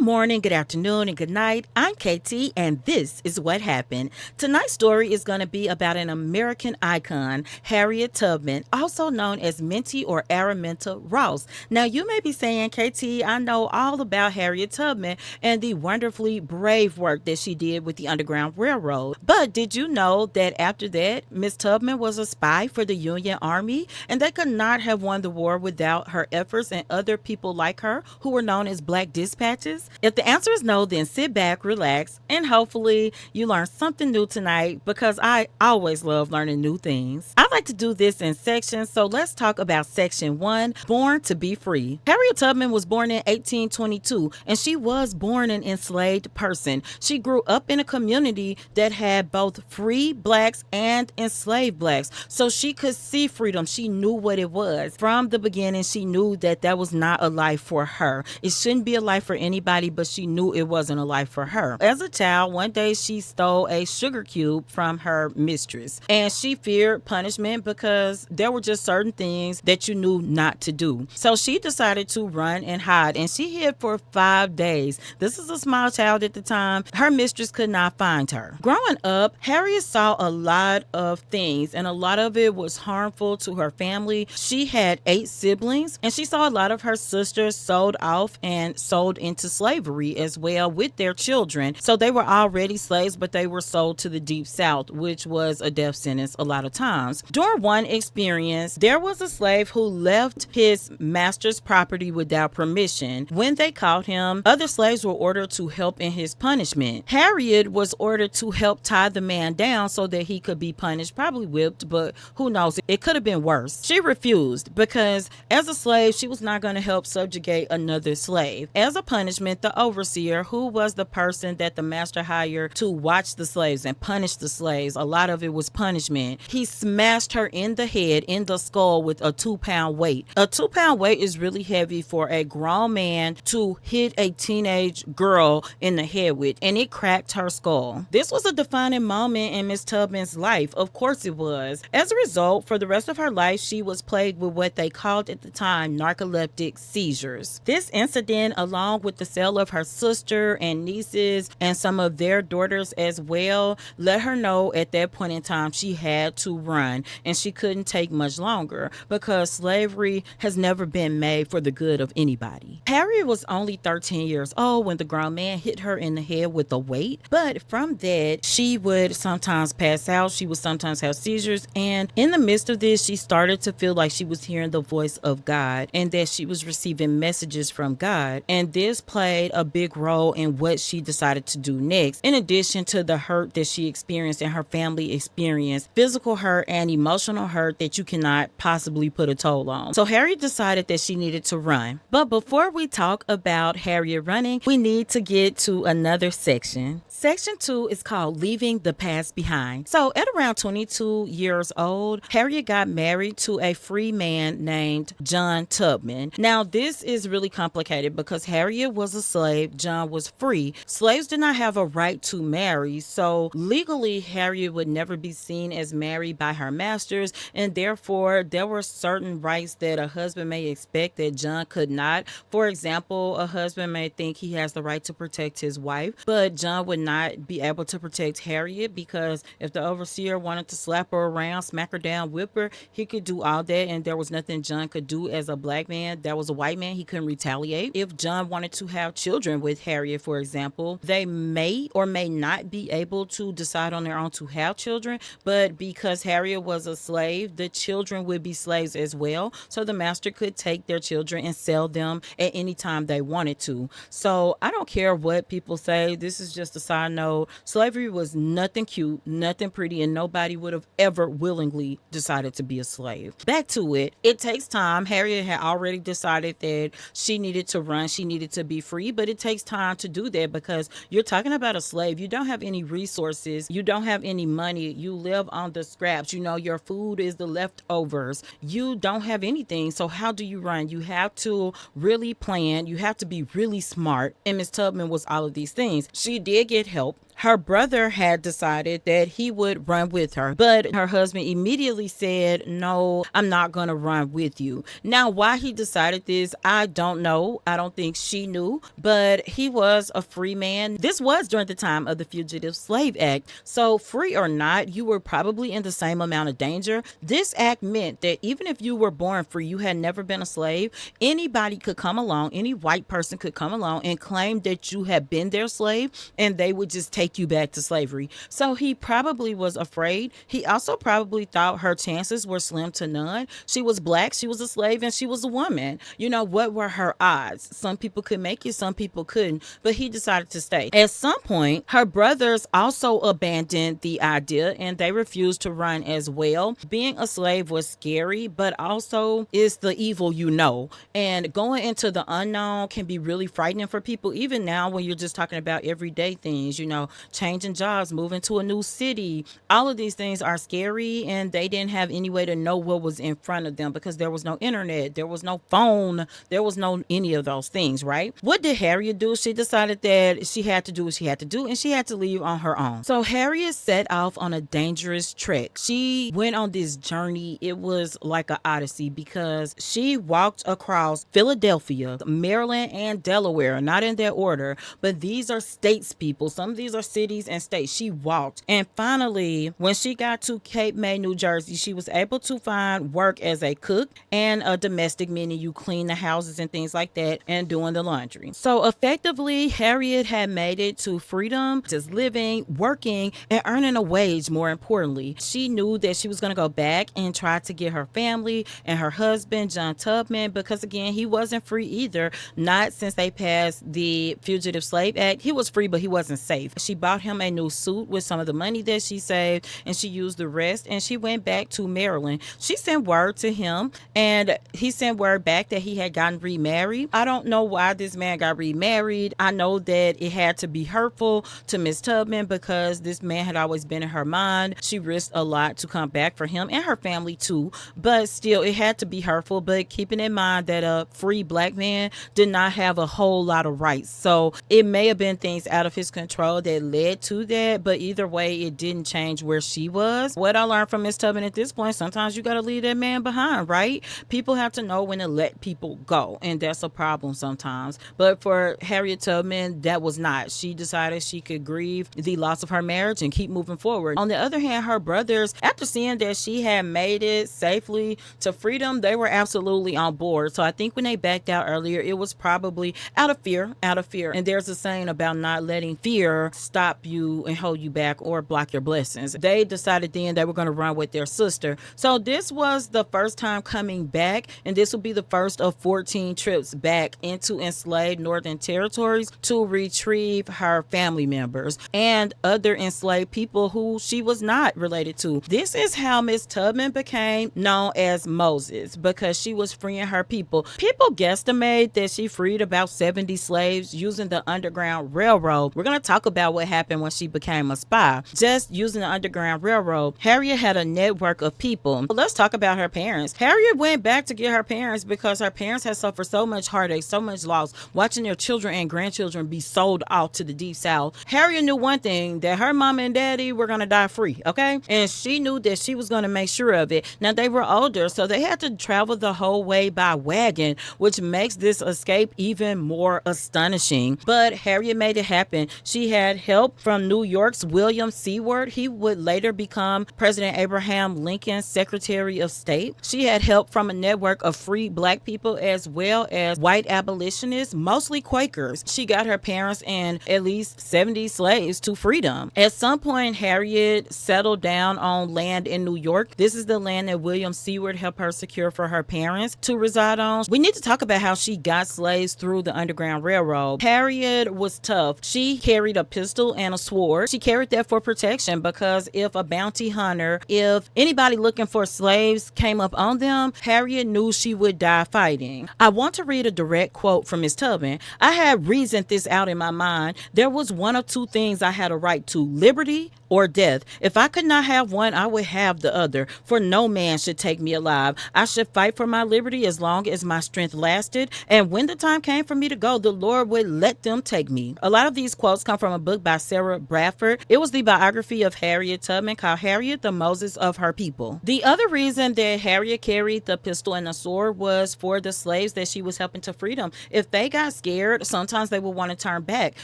morning, good afternoon, and good night. I'm KT, and this is what happened. Tonight's story is going to be about an American icon, Harriet Tubman, also known as Minty or Araminta Ross. Now, you may be saying, KT, I know all about Harriet Tubman and the wonderfully brave work that she did with the Underground Railroad. But did you know that after that, Miss Tubman was a spy for the Union Army, and they could not have won the war without her efforts and other people like her who were known as Black Dispatchers? If the answer is no, then sit back, relax, and hopefully you learn something new tonight because I always love learning new things. I like to do this in sections, so let's talk about section 1, Born to be Free. Harriet Tubman was born in 1822, and she was born an enslaved person. She grew up in a community that had both free blacks and enslaved blacks, so she could see freedom. She knew what it was. From the beginning, she knew that that was not a life for her. It shouldn't be a life for anybody, but she knew it wasn't a life for her. As a child, one day she stole a sugar cube from her mistress, and she feared punishment because there were just certain things that you knew not to do. So she decided to run and hide, and she hid for 5 days. This is a small child at the time. Her mistress could not find her. Growing up, Harriet saw a lot of things, and a lot of it was harmful to her family. She had 8 siblings, and she saw a lot of her sisters sold off and sold into slavery as well with their children. So they were already slaves, but they were sold to the Deep South, which was a death sentence a lot of times. During one experience, there was a slave who left his master's property without permission. When they caught him, other slaves were ordered to help in his punishment. Harriet was ordered to help tie the man down so that he could be punished, probably whipped, but who knows, it could have been worse. She refused because as a slave, she was not going to help subjugate another slave. As a punishment, the overseer, who was the person that the master hired to watch the slaves and punish the slaves, a lot of it was punishment. He smashed her in the head, in the skull, with a 2-pound weight. A 2-pound weight is really heavy for a grown man to hit a teenage girl in the head with, and it cracked her skull. This was a defining moment in Miss Tubman's life. Of course it was. As a result, for the rest of her life, she was plagued with what they called at the time narcoleptic seizures. This incident, along with the sale of her sister and nieces and some of their daughters as well, let her know at that point in time she had to run, and she couldn't take much longer because slavery has never been made for the good of anybody. Harriet was only 13 years old when the grown man hit her in the head with a weight, but from that she would sometimes pass out, she would sometimes have seizures, and in the midst of this she started to feel like she was hearing the voice of God and that she was receiving messages from God, and this played a big role in what she decided to do next. In addition to the hurt that she experienced and her family experienced, physical hurt and emotional hurt that you cannot possibly put a toll on. So Harriet decided that she needed to run. But before we talk about Harriet running, we need to get to another section. Section 2 is called Leaving the Past Behind. So at around 22 years old, Harriet got married to a free man named John Tubman. Now this is really complicated because Harriet was a slave, John was free. Slaves did not have a right to marry, so legally Harriet would never be seen as married by her masters, and therefore there were certain rights that a husband may expect that John could not. For example, a husband may think he has the right to protect his wife, but John would not be able to protect Harriet because if the overseer wanted to slap her around, smack her down, whip her, he could do all that, and there was nothing John could do as a black man. That was a white man, he couldn't retaliate. If John wanted to have children with Harriet, for example, they may or may not be able to decide on their own to have children, but because Harriet was a slave, the children would be slaves as well, so the master could take their children and sell them at any time they wanted to. So I don't care what people say, this is just a side note. Slavery was nothing cute, nothing pretty, and nobody would have ever willingly decided to be a slave. Back to it. It takes time. Harriet had already decided that she needed to run, she needed to be free, but it takes time to do that because you're talking about a slave. You don't have any resources, you don't have any money, you live on the scraps, your food is the leftovers, you don't have anything. So how do you run? You have to really plan, you have to be really smart, and Miss Tubman was all of these things. She did get help. her brother had decided that he would run with her, but her husband immediately said, no, I'm not going to run with you. Now, why he decided this, I don't know. I don't think she knew, but he was a free man. This was during the time of the Fugitive Slave Act. So free or not, you were probably in the same amount of danger. This act meant that even if you were born free, you had never been a slave, anybody could come along, any white person could come along and claim that you had been their slave, and they would just take you back to slavery. So he probably was afraid. He also probably thought her chances were slim to none. She was black, she was a slave, and she was a woman. You know, what were her odds? Some people could make it, some people couldn't, but he decided to stay. At some point, her brothers also abandoned the idea and they refused to run as well. Being a slave was scary, but also is the evil you know. And going into the unknown can be really frightening for people, even now when you're just talking about everyday things, you know, changing jobs, moving to a new city. All of these things are scary, and they didn't have any way to know what was in front of them because there was no internet, there was no phone, there was no any of those things, right? What did Harriet do? She decided that she had to do what she had to do, and she had to leave on her own. So Harriet set off on a dangerous trek. She went on this journey. It was like an odyssey because she walked across Philadelphia, Maryland, and Delaware, not in that order, but these are states, people. Some of these are cities and states. She walked, and finally, when she got to Cape May, New Jersey, she was able to find work as a cook and a domestic, meaning you clean the houses and things like that, and doing the laundry. So effectively, Harriet had made it to freedom, just living, working, and earning a wage. More importantly, she knew that she was going to go back and try to get her family and her husband, John Tubman, because again, he wasn't free either. Not since they passed the Fugitive Slave Act. He was free, but he wasn't safe. She bought him a new suit with some of the money that she saved, and she used the rest, and she went back to Maryland. She sent word to him, and he sent word back that he had gotten remarried. I don't know why this man got remarried. I know that it had to be hurtful to Miss Tubman because this man had always been in her mind. She risked a lot to come back for him and her family too, but still it had to be hurtful. But keeping in mind that a free black man did not have a whole lot of rights, so it may have been things out of his control that led to that, but either way it didn't change where she was. What I learned from Miss Tubman at this point, sometimes you got to leave that man behind, right? People have to know when to let people go, and that's a problem sometimes. But for Harriet Tubman, that was not. She decided she could grieve the loss of her marriage and keep moving forward. On the other hand, her brothers, after seeing that she had made it safely to freedom, they were absolutely on board. So I think when they backed out earlier, it was probably out of fear. And there's a saying about not letting fear stop you and hold you back or block your blessings. They decided then they were going to run with their sister. So this was the first time coming back, and this will be the first of 14 trips back into enslaved northern territories to retrieve her family members and other enslaved people who she was not related to. This is how Miss Tubman became known as Moses, because she was freeing her people. People guesstimate that she freed about 70 slaves using the Underground Railroad. We're going to talk about what happened when she became a spy. Just using the Underground Railroad, Harriet had a network of people. Let's talk about her parents. Harriet went back to get her parents because her parents had suffered so much heartache, so much loss, watching their children and grandchildren be sold off to the Deep South. Harriet knew one thing, that her mom and daddy were going to die free, okay? And she knew that she was going to make sure of it. Now, they were older, so they had to travel the whole way by wagon, which makes this escape even more astonishing. But Harriet made it happen. She had help from New York's William Seward. He would later become President Abraham Lincoln's Secretary of State. She had help from a network of free black people as well as white abolitionists, mostly Quakers. She got her parents and at least 70 slaves to freedom. At some point, Harriet settled down on land in New York. This is the land that William Seward helped her secure for her parents to reside on. We need to talk about how she got slaves through the Underground Railroad. Harriet was tough. She carried a pistol and a sword. She carried that for protection because if a bounty hunter, if anybody looking for slaves came up on them, Harriet knew she would die fighting. I want to read a direct quote from Miss Tubman. I had reasoned this out in my mind. There was one of two things I had a right to: liberty or death. If I could not have one, I would have the other, for no man should take me alive. I should fight for my liberty as long as my strength lasted, and when the time came for me to go, the Lord would let them take me. A lot of these quotes come from a book by by Sarah Bradford. It was the biography of Harriet Tubman called Harriet, the Moses of Her People. The other reason that Harriet carried the pistol and the sword was for the slaves that she was helping to free them. If they got scared, sometimes they would want to turn back.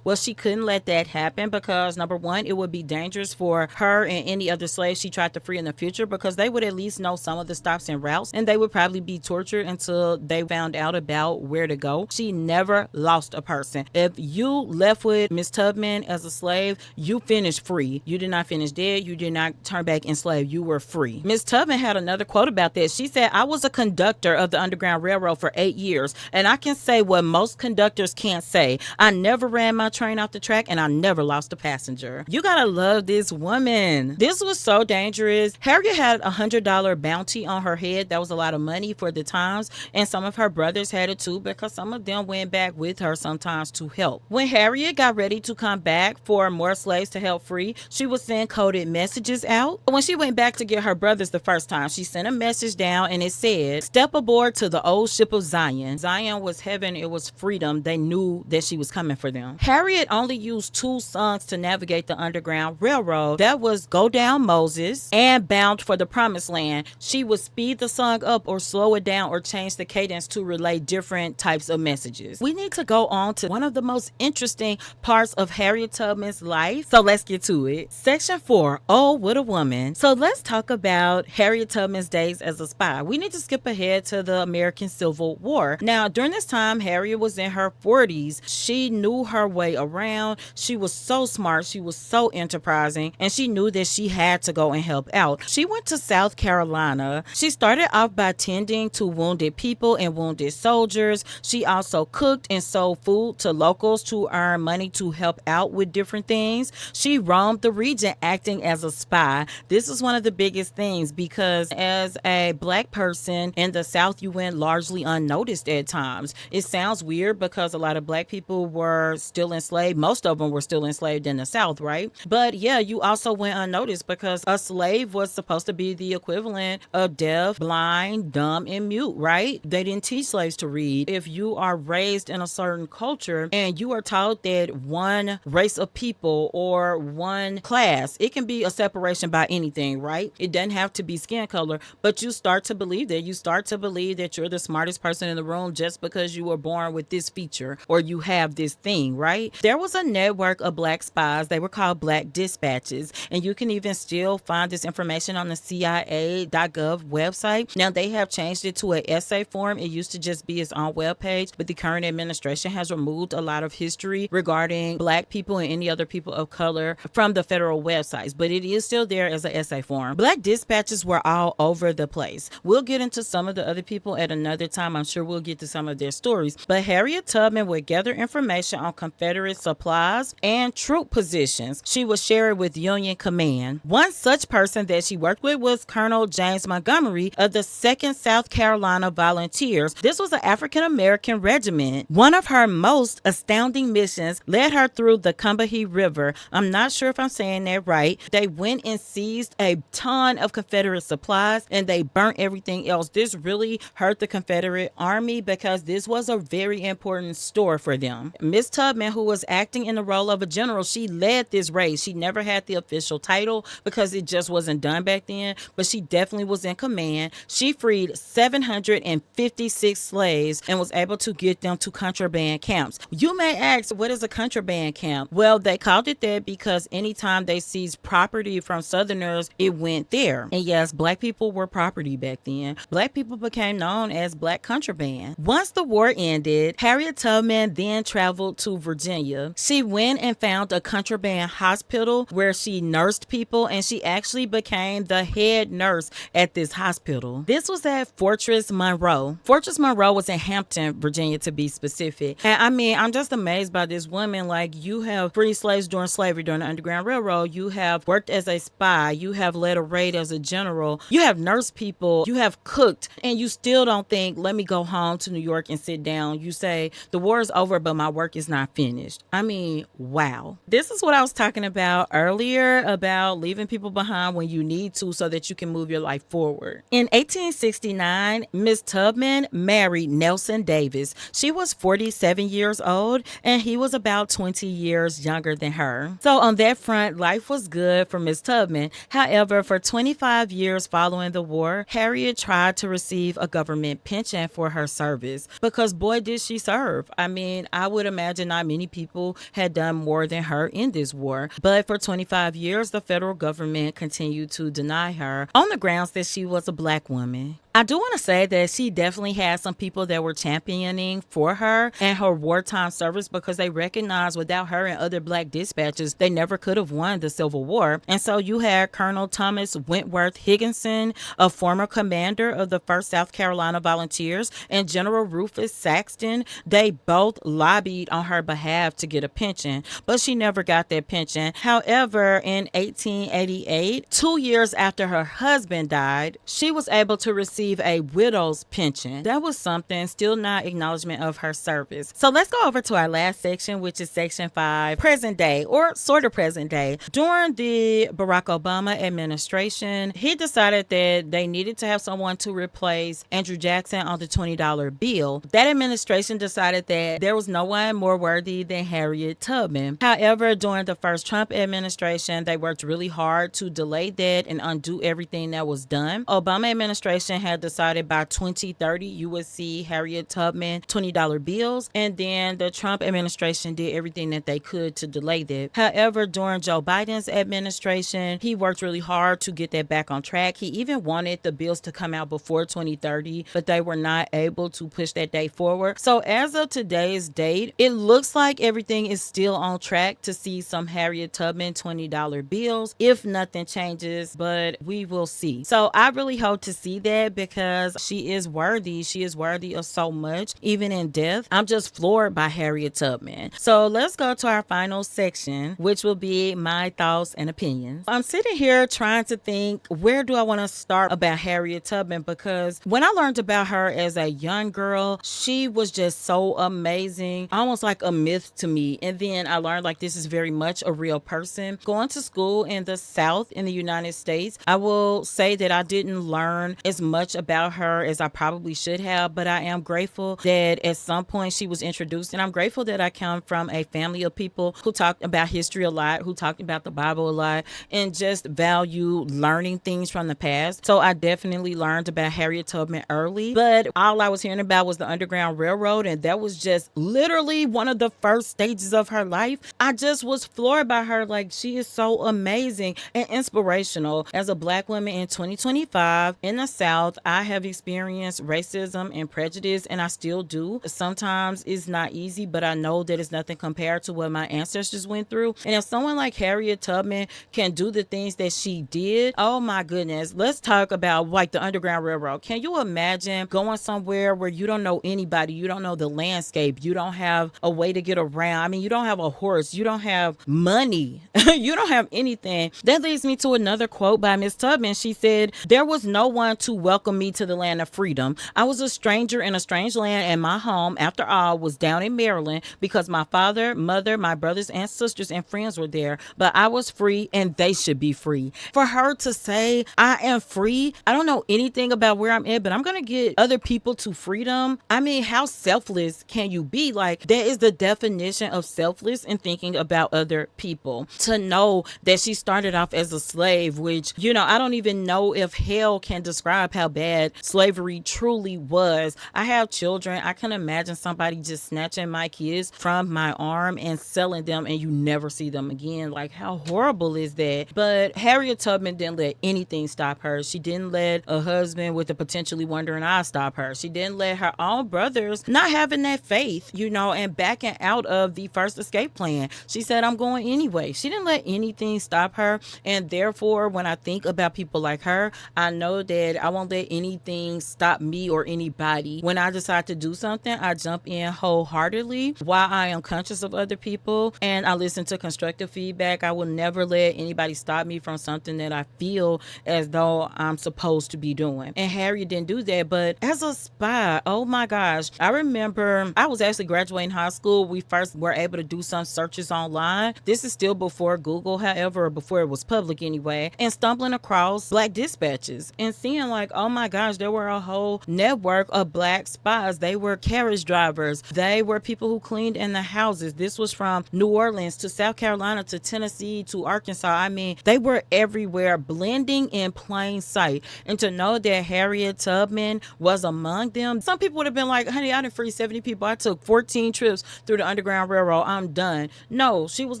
Well, she couldn't let that happen because, number one, it would be dangerous for her and any other slaves she tried to free in the future, because they would at least know some of the stops and routes, and they would probably be tortured until they found out about where to go. She never lost a person. If you left with Miss Tubman as a slave, you finished free. You did not finish dead. You did not turn back enslaved. You were free. Miss Tubman had another quote about that. She said, "I was a conductor of the Underground Railroad for 8 years, and I can say what most conductors can't say. I never ran my train off the track, and I never lost a passenger." You gotta love this woman. This was so dangerous. Harriet had a $100 bounty on her head. That was a lot of money for the times, and some of her brothers had it too, because some of them went back with her sometimes to help. When Harriet got ready to come back for more slaves to help free, she would send coded messages out. When she went back to get her brothers the first time, she sent a message down and it said, "Step aboard to the old ship of Zion." Zion was heaven. It was freedom. They knew that she was coming for them. Harriet only used 2 songs to navigate the Underground Railroad. That was "Go Down Moses" and "Bound for the Promised Land." She would speed the song up or slow it down or change the cadence to relay different types of messages. We need to go on to one of the most interesting parts of Harriet Tubman's life, so let's get to it. Section 4, Oh, What a Woman. So let's talk about Harriet Tubman's days as a spy. We need to skip ahead to the American Civil War. Now, during this time, Harriet was in her 40s. She knew her way around. She was so smart. She was so enterprising, and she knew that she had to go and help out. She went to South Carolina. She started off by tending to wounded people and wounded soldiers. She also cooked and sold food to locals to earn money to help out with different things. She roamed the region acting as a spy. This is one of the biggest things, because as a black person in the South, you went largely unnoticed at times. It sounds weird because a lot of black people were still enslaved. Most of them were still enslaved in the South, right? But yeah, you also went unnoticed because a slave was supposed to be the equivalent of deaf, blind, dumb, and mute, right? They didn't teach slaves to read. If you are raised in a certain culture and you are taught that one race of people or one class, it can be a separation by anything, right? It doesn't have to be skin color, but you start to believe that. You start to believe that you're the smartest person in the room just because you were born with this feature or you have this thing, right? There was a network of black spies. They were called Black Dispatches, and you can even still find this information on the CIA.gov website. Now, they have changed it to an essay form. It used to just be its own webpage, but the current administration has removed a lot of history regarding black people and any other people of color from the federal websites, but it is still there as an essay form. Black Dispatches were all over the place. We'll get into some of the other people at another time. I'm sure we'll get to some of their stories, but Harriet Tubman would gather information on Confederate supplies and troop positions. She would share it with Union Command. One such person that she worked with was Colonel James Montgomery of the 2nd South Carolina Volunteers. This was an African-American regiment. One of her most astounding missions led her through the Combahee River. I'm not sure if I'm saying that right. They went and seized a ton of Confederate supplies and they burnt everything else. This really hurt the Confederate Army because this was a very important store for them. Miss Tubman, who was acting in the role of a general, she led this raid. She never had the official title because it just wasn't done back then, but she definitely was in command. She freed 756 slaves and was able to get them to contraband camps. You may ask, what is a contraband camp? Well, they called it that because anytime they seized property from Southerners, it went there. And yes, black people were property back then. Black people became known as black contraband. Once the war ended, Harriet Tubman then traveled to Virginia. She went and found a contraband hospital where she nursed people, and she actually became the head nurse at this hospital. This was at Fortress Monroe. Fortress Monroe was in Hampton, Virginia, to be specific. And I mean, I'm just amazed by this woman. Like, you have freed slaves during slavery, during the Underground Railroad. You have worked as a spy. You have led a raid as a general. You have nursed people. You have cooked. And you still don't think, let me go home to New York and sit down. You say, the war is over, but my work is not finished. I mean, wow. This is what I was talking about earlier, about leaving people behind when you need to so that you can move your life forward. In 1869, Miss Tubman married Nelson Davis. She was 47 years old and he was about 20 years younger than her. So on that front, life was good for Miss Tubman. However, for 25 years following the war, Harriet tried to receive a government pension for her service because boy did she serve. I mean, I would imagine not many people had done more than her in this war. But for 25 years, the federal government continued to deny her on the grounds that she was a black woman. I do want to say that she definitely had some people that were championing for her and her wartime service because they recognized without her and other black dispatchers, they never could have won the Civil War. And so you had Colonel Thomas Wentworth Higginson, a former commander of the 1st South Carolina Volunteers, and General Rufus Saxton. They both lobbied on her behalf to get a pension, but she never got that pension. However, in 1888, 2 years after her husband died, she was able to receive a widow's pension. That was something, still not acknowledgement of her service. So let's go over to our last section, which is section 5, present day, or sort of present day. During the Barack Obama administration, he decided that they needed to have someone to replace Andrew Jackson on the $20 bill. That administration decided that there was no one more worthy than Harriet Tubman. However, during the first Trump administration, they worked really hard to delay that and undo everything that was done. Obama administration had decided by 2030 you would see Harriet Tubman $20 bills, and then the Trump administration did everything that they could to delay that. However, during Joe Biden's administration, he worked really hard to get that back on track. He even wanted the bills to come out before 2030, but they were not able to push that date forward. So as of today's date, it looks like everything is still on track to see some Harriet Tubman $20 bills if nothing changes, but we will see. So I really hope to see that because she is worthy. She is worthy of so much, even in death. I'm just floored by Harriet Tubman. So let's go to our final section, which will be my thoughts and opinions. I'm sitting here trying to think, where do I want to start about Harriet Tubman? Because when I learned about her as a young girl, she was just so amazing, almost like a myth to me. And then I learned like this is very much a real person. Going to school in the South in the United States, I will say that I didn't learn as much about her as I probably should have, but I am grateful that at some point she was introduced, and I'm grateful that I come from a family of people who talked about history a lot, who talked about the Bible a lot, and just value learning things from the past. So I definitely learned about Harriet Tubman early, but all I was hearing about was the Underground Railroad, and that was just literally one of the first stages of her life. I just was floored by her. Like, she is so amazing and inspirational. As a black woman in 2025 in the South, I have experienced racism and prejudice, and I still do. Sometimes it's not easy, but I know that it's nothing compared to what my ancestors went through. And if someone like Harriet Tubman can do the things that she did, oh my goodness. Let's talk about like the Underground Railroad. Can you imagine going somewhere where you don't know anybody, you don't know the landscape, you don't have a way to get around? I mean, you don't have a horse, you don't have money, you don't have anything. That leads me to another quote by Miss Tubman. She said, "There was no one to welcome me to the land of freedom. I was a stranger in a strange land, and my home, after all, was down in Maryland because my father, mother, my brothers and sisters and friends were there. But I was free, and they should be free." For her to say, I am free, I don't know anything about where I'm at, but I'm going to get other people to freedom. I mean, how selfless can you be? Like, that is the definition of selfless and thinking about other people. To know that she started off as a slave, which, you know, I don't even know if hell can describe how bad slavery truly was. I have children. I can imagine somebody just snatching my kids from my arm and selling them, and you never see them again. Like, how horrible is that? But Harriet Tubman didn't let anything stop her. She didn't let a husband with a potentially wandering eye stop her. She didn't let her own brothers not having that faith, you know, and backing out of the first escape plan. She said, I'm going anyway. She didn't let anything stop her. And therefore, when I think about people like her, I know that I won't let anything stop me or anybody. When I decide to do something, I jump in wholeheartedly while I am conscious of other people, and I listen to constructive feedback. I will never let anybody stop me from something that I feel as though I'm supposed to be doing. And Harriet didn't do that. But as a spy, oh my gosh, I remember I was actually graduating high school. We first were able to do some searches online. This is still before Google, however, before it was public anyway, and stumbling across black dispatches and seeing like, oh my gosh, there were a whole network of black spies. They were carriage drivers. They were people who cleaned in the houses. This was from New Orleans to South Carolina to Tennessee to Arkansas. I mean, they were everywhere, blending in plain sight. And to know that Harriet Tubman was among them, some people would have been like, honey, I didn't free 70 people. I took 14 trips through the Underground Railroad. I'm done. No, she was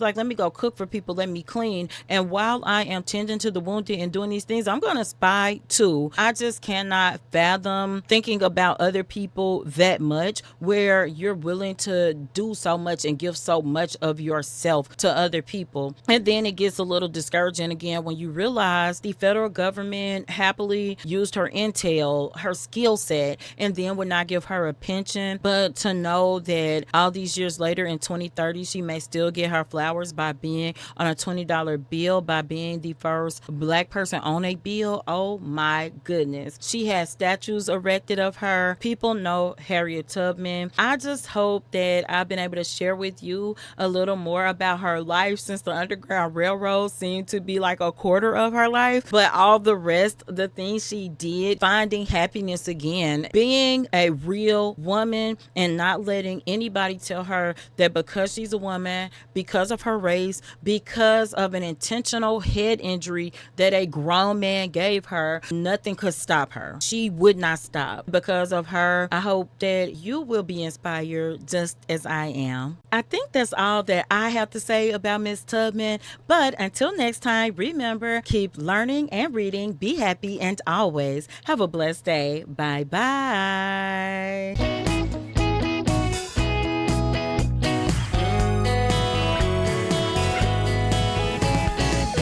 like, let me go cook for people. Let me clean. And while I am tending to the wounded and doing these things, I'm going to spy too. I just cannot fathom thinking about other people that much, where you're willing to do so much and give so much of yourself to other people. And then it gets a little discouraging again when you realize the federal government happily used her intel, her skill set, and then would not give her a pension. But to know that all these years later in 2030, she may still get her flowers by being on a $20 bill, by being the first black person on a bill. Oh my goodness. She has statues erected of her. People know Harriet Tubman. I just hope that I've been able to share with you a little more about her life, since the Underground Railroad seemed to be like a quarter of her life, but all the rest, the things she did, finding happiness again, being a real woman and not letting anybody tell her that because she's a woman, because of her race, because of an intentional head injury that a grown man gave her, nothing could stop her. She would not stop because of her. I hope that you will be inspired just as I am. I think that's all that I have to say about Miss Tubman. But until next time, remember, keep learning and reading. Be happy and always have a blessed day. Bye bye.